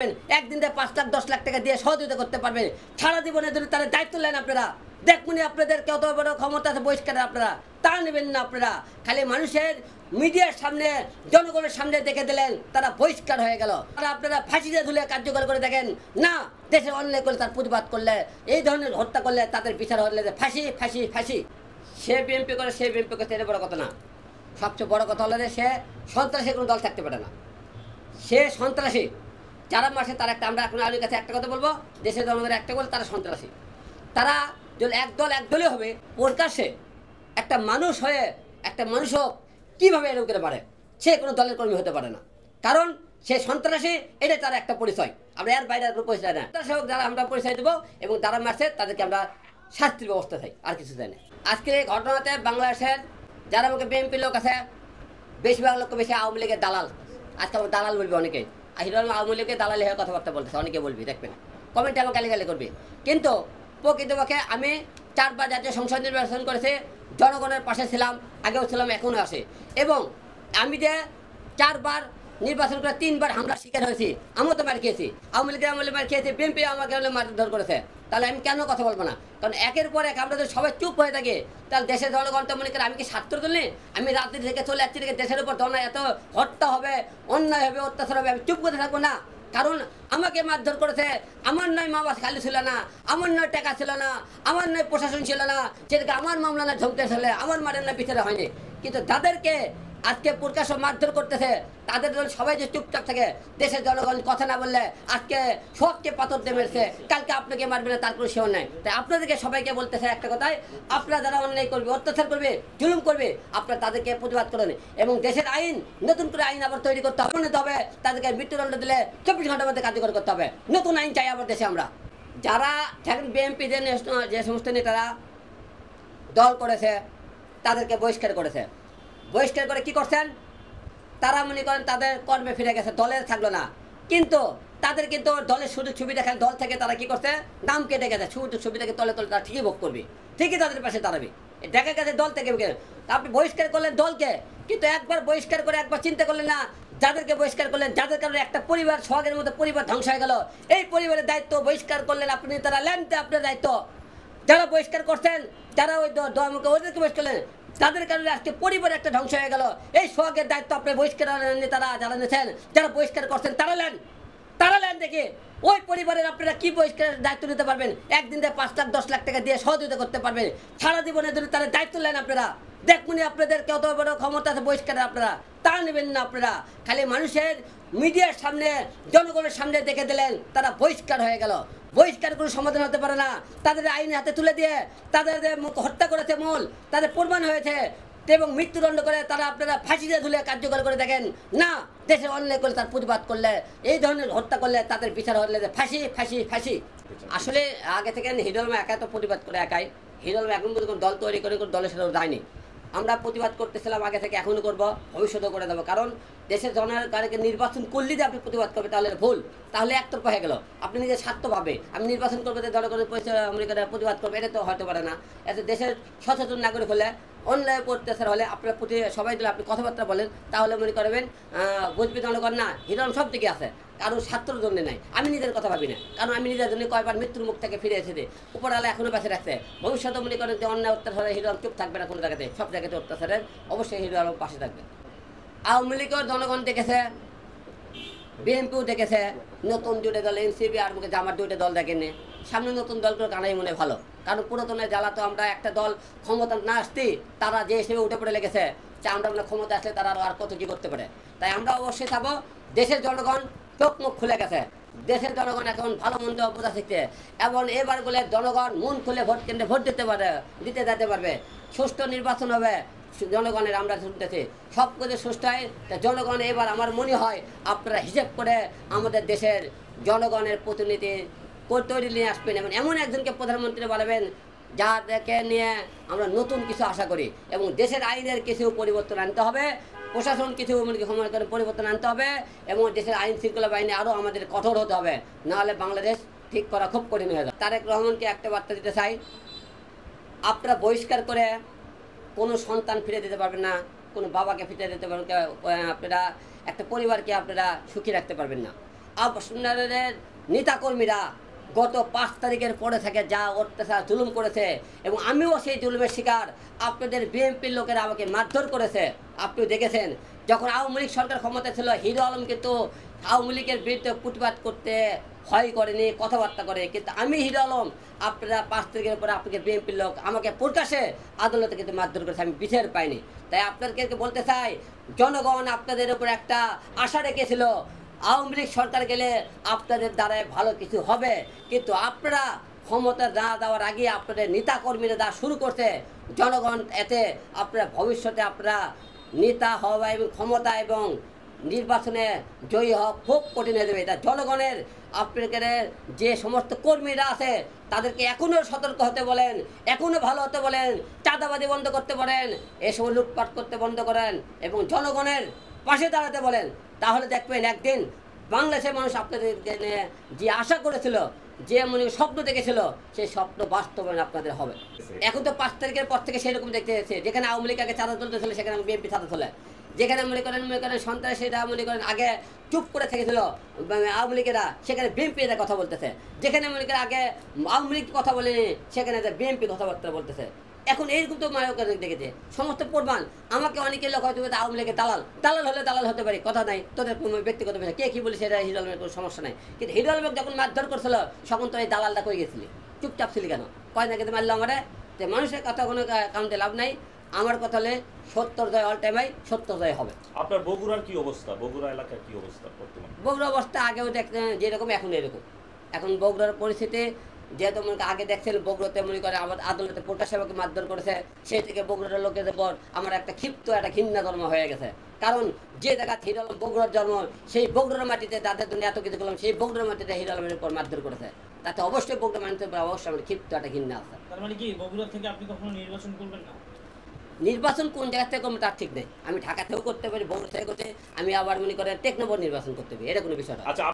একদিন 5 লাখ 10 লাখ টাকা দিয়ে সহযোগিতা করতে পারবে, সারা জীবনে যদি তার দায়িত্ব নেন আপনারা দেখুন আপনাদের কত বড় ক্ষমতা আছে বহিষ্কারের, আপনারা তা নেবেন না। আপনারা খালি মানুষের মিডিয়ার সামনে জনগণের সামনে দেখে দিলেন, তারা বহিষ্কার হয়ে গেল। আর আপনারা ফাঁসিতে ঝুলে কার্যকর করে দেখেন না, দেশের অন্যায় করলে তার প্রতিবাদ করলে, এই ধরনের হত্যা করলে তাদের বিচার হলে ফাঁসি ফাঁসি ফাঁসি। সে বিএনপি করে, সে বিএনপি করতে এটা বড় কথা না। সবচেয়ে বড় কথা হলো যে সে সন্ত্রাসী কোনো দল থাকতে পারে না, সে সন্ত্রাসী। যারা মাসে তার একটা, আমরা এখন আলুর কাছে একটা কথা বলবো, দেশের জনগণের একটা বলে তারা সন্ত্রাসী। তারা যদি একদলই হবে প্রকাশ্যে একটা মানুষ হয়ে একটা মানুষও কীভাবে এরকম করে পারে, সে কোনো দলের কর্মী হতে পারে না, কারণ সে সন্ত্রাসী। এটাই তার একটা পরিচয়, আমরা এর বাইরে কোনো পরিচয় না। সন্ত্রাসী হোক যারা আমরা পরিচয় দেবো, এবং যারা মারছে তাদেরকে আমরা শাস্তির ব্যবস্থা চাই, আর কিছু চাই না। আজকের এই ঘটনাতে বাংলাদেশের যারা আমাকে বিএনপির লোক আছে, বেশিরভাগ লোক বেশি আওয়ামী লীগের দালাল। আজকে আমার দালাল বলবে অনেকেই, হিরোল আওয়ামী লীগের দালালি হয়ে কথাবার্তা বলতেছে, অনেকে বলবি, দেখবেন কমেন্টে আমাকে গালি করবি। কিন্তু প্রকৃতপক্ষে আমি 4 বার জাতীয় সংসদ নির্বাচন করেছি, জনগণের পাশে ছিলাম, আগেও ছিলাম, এখনও আছে। এবং আমি যে 4 বার নির্বাচন করে 3 বার হামলার শিকার হয়েছি, আমিও তো মার খেয়েছি, আওয়ামী লীগের আমলে মার খেয়েছি, বিএনপি আমাকে মারধর করেছে। তাহলে আমি কেন কথা বলবো না? কারণ একের পর এক আমরা যদি সবাই চুপ হয়ে থাকি, তাহলে দেশের জনগণ তো মনে করে আমি কি ছাত্র তুলি, আমি রাজনীতি থেকে চলে যাচ্ছি, দেশের উপর ধর্ণা এত হত্যা হবে, অন্যায় হবে, অত্যাচার হবে, আমি চুপ করে থাকবো না। কারণ আমাকে মারধর করেছে, আমার নয় মা বাবা খালি ছিল না, আমার নয় টাকা ছিল না, আমার নয় প্রশাসন ছিল না, সেটাকে আমার মামলা না ঝমকে ছিল, আমার মারের না বিচারে হয়নি। কিন্তু তাদেরকে আজকে প্রকাশ্য মারধর করতেছে, তাদের জন্য সবাই যে চুপচাপ থাকে, দেশের জনগণ কথা না বললে আজকে সবকে পাথর দিয়ে মেরেছে, কালকে আপনাকে মারবে না তার কোনো শিওর নাই। তাই আপনাদেরকে সবাইকে বলতেছে একটা কথাই, আপনারা যারা অন্যায় করবে, অত্যাচার করবে, জুলুম করবে, আপনারা তাদেরকে প্রতিবাদ করেন। এবং দেশের আইন, নতুন করে আইন আবার তৈরি করতে হবে, তাদেরকে মৃত্যুদণ্ড দিলে 24 ঘন্টার মধ্যে কার্যকর করতে হবে। নতুন আইন চাই আমার দেশে। আমরা যারা এখন বিএনপি যে সমস্ত নেতারা দল করেছে, তাদেরকে বহিষ্কার করেছে, বহিষ্কার করে কি করছেন, তারা মনে করেন তাদের কর্মে ফিরে গেছে, দলের থাকলো না। কিন্তু তাদের কিন্তু দলের সুযোগ সুবিধা খেলে দল থেকে তারা কি করছে, নাম কেটে গেছে, সুযোগ সুবিধাকে তলে তলে তারা ঠিকই ভোগ করবে, ঠিকই তাদের পাশে দাঁড়াবে। দেখা গেছে দল থেকে আপনি বহিষ্কার করলেন দলকে, কিন্তু একবার বহিষ্কার করে একবার চিন্তা করলেন না যাদেরকে বহিষ্কার করলেন, যাদের কারণে একটা পরিবার, সোহাগের মতো পরিবার ধ্বংস হয়ে গেল, এই পরিবারের দায়িত্ব বহিষ্কার করলেন আপনি, তারা লেনতে আপনার দায়িত্ব। যারা বহিষ্কার করছেন, যারা ওই দমকে ওদেরকে বহিষ্কার করলেন, তাদের কারণে আজকে পরিবার একটা ধ্বংস হয়ে গেল। এই সোহাগের দায়িত্ব আপনি বহিষ্কার নেতারা যারা নিয়েছেন, যারা বহিষ্কার করছেন, তারা লেন দেখে ওই পরিবারের আপনারা কি বহিষ্কারের দায়িত্ব নিতে পারবেন? একদিন 5 লাখ 10 লাখ টাকা দিয়ে সহযোগিতা করতে পারবেন, সারা জীবনে যদি তার দায়িত্ব নেন আপনারা দেখুন আপনাদের কত বড় ক্ষমতা আছে বহিষ্কারের, আপনারা তা নেবেন না। আপনারা খালি মানুষের মিডিয়ার সামনে জনগণের সামনে দেখে দিলেন, তারা বহিষ্কার হয়ে গেল। বহিষ্কার কোনো সমাধান হতে পারে না। তাদের আইন হাতে তুলে দিয়ে তাদের হত্যা করেছে, মূল তাদের প্রমাণ হয়েছে, এবং মৃত্যুদণ্ড করে তারা আপনারা ফাঁসিতে ঝুলে কার্যকর করে দেখেন না, দেশের অন্যায় করলে তার প্রতিবাদ করলে, এই ধরনের হত্যা করলে তাদের বিচার হলে ফাঁসি ফাঁসি ফাঁসি। আসলে আগে থেকে হিরোলমা একা তো প্রতিবাদ করে, একাই হিরোলমা এখন পর্যন্ত দল তৈরি করে দলের সাথে যায়নি। আমরা প্রতিবাদ করতেছিলাম আগে থেকে, এখনও করবো, ভবিষ্যতেও করে দেবো। কারণ দেশের জনগণকে নির্বাচন করলে যে আপনি প্রতিবাদ করবে তাহলে ভুল, তাহলে একতরফা হয়ে গেল। আপনি নিজের স্বার্থভাবে আমি নির্বাচন করবো, জনগণের প্রতিবাদ করবে, এটা তো হতে পারে না। এত দেশের সচেতন নাগরিক হলে, অন্যায় অত্যাচার হলে আপনার প্রতি সবাই দিলে আপনি কথাবার্তা বলেন, তাহলে মনে করবেন বুঝবি জনগণ না হিরোলম সব দিকে আছে, কারণ ছাত্রর জন্য নাই। আমি নিজের কথা ভাবি না, কারণ আমি নিজের জন্য কয়বার মৃত্যুর মুখ থেকে ফিরে এসেছি, উপরওয়ালা এখনো বেঁচে রাখছে। ভবিষ্যতে মনে করেন যে অন্যায় অত্যাচারে হিরোলম চুপ থাকবে না কোনো জায়গাতে, সব জায়গাতে অত্যাচারের অবশ্যই হিরোলম পাশে থাকবে। আওয়ামী লীগের জনগণ দেখেছে, বিএনপিও দেখেছে, নতুন 2টা দল এনসিপি আর মুখে জামার 2টা দল দেখেনি। সামনে নতুন দলগুলো কানাই মনে ভালো, কারণ পুরাতনের জ্বালা তো আমরা একটা দল ক্ষমতা না আসতে তারা যে হিসেবে উঠে পড়ে লেগেছে, যে আমরা ক্ষমতা আসলে তারা আর কত কী করতে পারে। তাই আমরা অবশ্যই চাবো, দেশের জনগণ চোখ মুখ খুলে গেছে, দেশের জনগণ এখন ভালো মন্দ বোঝা শিখছে, এবং এবার বলে জনগণ মন খুলে ভোট কেন্দ্রে ভোট দিতে যেতে পারবে, সুষ্ঠু নির্বাচন হবে জনগণের। আমরা শুনতেছি সব কিছু সুষ্ঠু হয়, জনগণ এবার আমার মনে হয় আপনারা হিসেব করে আমাদের দেশের জনগণের প্রতিনিধি তৈরি নিয়ে আসবেন, এবং এমন একজনকে প্রধানমন্ত্রী বানাবেন যাদেরকে নিয়ে আমরা নতুন কিছু আশা করি, এবং দেশের আইনের কিছু পরিবর্তন আনতে হবে, প্রশাসন কিছু পরিবর্তন আনতে হবে, এবং দেশের আইন শৃঙ্খলা বাহিনী আরও আমাদের কঠোর হতে হবে, নাহলে বাংলাদেশ ঠিক করা খুব কঠিন হয়ে যাবে। তারেক রহমানকে একটা বার্তা দিতে চাই, আপনারা বহিষ্কার করে কোনো সন্তান ফিরে দিতে পারবেন না, কোনো বাবাকে ফিরে দিতে পারবেন, আপনারা একটা পরিবারকে আপনারা সুখী রাখতে পারবেন না। আপনাদের নেতাকর্মীরা গত 5 তারিখের পরে থেকে যা অত্যাচার জুলুম করেছে, এবং আমিও সেই জুলুমের শিকার। আপনাদের বিএনপির লোকেরা আমাকে মারধর করেছে। আপনি দেখেছেন যখন আওয়ামী লীগ সরকার ক্ষমতা ছিল, হিরো আলম কিন্তু আওয়ামী লীগের বিরুদ্ধে প্রতিবাদ করতে ভয় করেনি, কথাবার্তা করে। কিন্তু আমি হিরো আলম, আপনারা 5 তারিখের পরে আপনাকে বিএনপির লোক আমাকে প্রকাশ্যে আদালতে কিন্তু মারধর করেছে, আমি বিচার পাইনি। তাই আপনাদেরকে বলতে চাই, জনগণ আপনাদের উপর একটা আশা রেখেছিল আওয়ামী লীগ সরকার গেলে আপনাদের দ্বারাই ভালো কিছু হবে। কিন্তু আপনারা ক্ষমতা না দেওয়ার আগে আপনাদের নেতাকর্মীরা যা শুরু করছে, জনগণ এতে আপনারা ভবিষ্যতে আপনারা নেতা হওয়া এবং ক্ষমতা এবং নির্বাচনে জয়ী হওয়া খুব কঠিন হয়ে যাবে। এটা জনগণের আপনাদের যে সমস্ত কর্মীরা আছে তাদেরকে এখনও সতর্ক হতে বলেন, এখনও ভালো হতে বলেন, চাঁদাবাজি বন্ধ করতে বলেন, এ সময় লুটপাট করতে বন্ধ করেন এবং জনগণের পাশে দাঁড়াতে বলেন। তাহলে দেখবেন একদিন বাংলাদেশের মানুষ আপনাদেরকে নিয়ে যে আশা করেছিল, যে মনে স্বপ্ন দেখেছিল, সেই স্বপ্ন বাস্তবায়ন আপনাদের হবে। এখন তো 5 তারিখের পর থেকে সেরকম দেখতে যাচ্ছে, যেখানে আওয়ামী লীগ আগে চাঁদা তুলতেছিল সেখানে বিএনপি চাঁদা তোলে, যেখানে মনে করেন সন্ত্রাসীরা মনে করেন আগে চুপ করে থেকেছিল আওয়ামী লীগেরা, সেখানে বিএনপি এরা কথা বলতেছে। যেখানে মনে করেন আগে আওয়ামী লীগ কথা বলেনি, সেখানে বিএনপি কথাবার্তা বলতেছে। এখন এইরকম তো মায়ক দেখেছে সমস্ত প্রমাণ। আমাকে অনেকে লোক হয়তো আওয়ামী লীগের দালাল হলে দালাল হতে পারি, কথা নাই, তোদের ব্যক্তিগত বিষয়, কে কি বলি সেটা হিরো আলমের কোনো সমস্যা নাই। কিন্তু হিরো আলম যখন মারধর করছিল তখন তো এই দালালটা কই গেছিলি, চুপচাপ ছিলি কেন? কয় না কিন্তু মারলো আমারে, যে মানুষের কথা কোনো কাউন্টে লাভ নাই। আমার কথা হলে 70 জয় অল টাইম, 70 জয় হবে। আপনার বগুড়ার কি অবস্থা, বগুড়া এলাকার কি অবস্থা বর্তমানে? বগুড়া অবস্থা আগেও দেখতেন যেরকম এখন এরকম। এখন বগুড়ার পরিস্থিতি যেহেতু মনে আগে দেখছিল বগুড়াতে মনে করে আমার আদালতে প্রকাশ সেবাকে মারধর করেছে, সেই থেকে বগুড়ার লোকেদের পর আমার একটা ক্ষিপ্ত একটা ঘৃণা জন্ম হয়ে গেছে। কারণ যে জায়গা হিরো আলম বগুড়ার জন্ম, সেই বগুড়ার মাটিতে তাদের জন্য এত কিছু করলাম, সেই বগুড়ার মাটিতে হিরো আলমের উপর মারধর করেছে, তাতে অবশ্যই বগুড়া মানুষের অবশ্যই আমার ক্ষিপ্ত একটা ঘৃণা আছে। তার মানে কি বগুড়া থেকে আপনি কখনো নির্বাচন করবেন না? নির্বাচন কোন জায়গা থেকে করবো তার ঠিক নেই। আমি ঢাকা থেকেও করতে পারি, বগুড়া থেকে করতে, আমি আবার মনে করেন টেকনোবর নির্বাচন করতে পারি, এটা কোনো বিষয় না। আচ্ছা।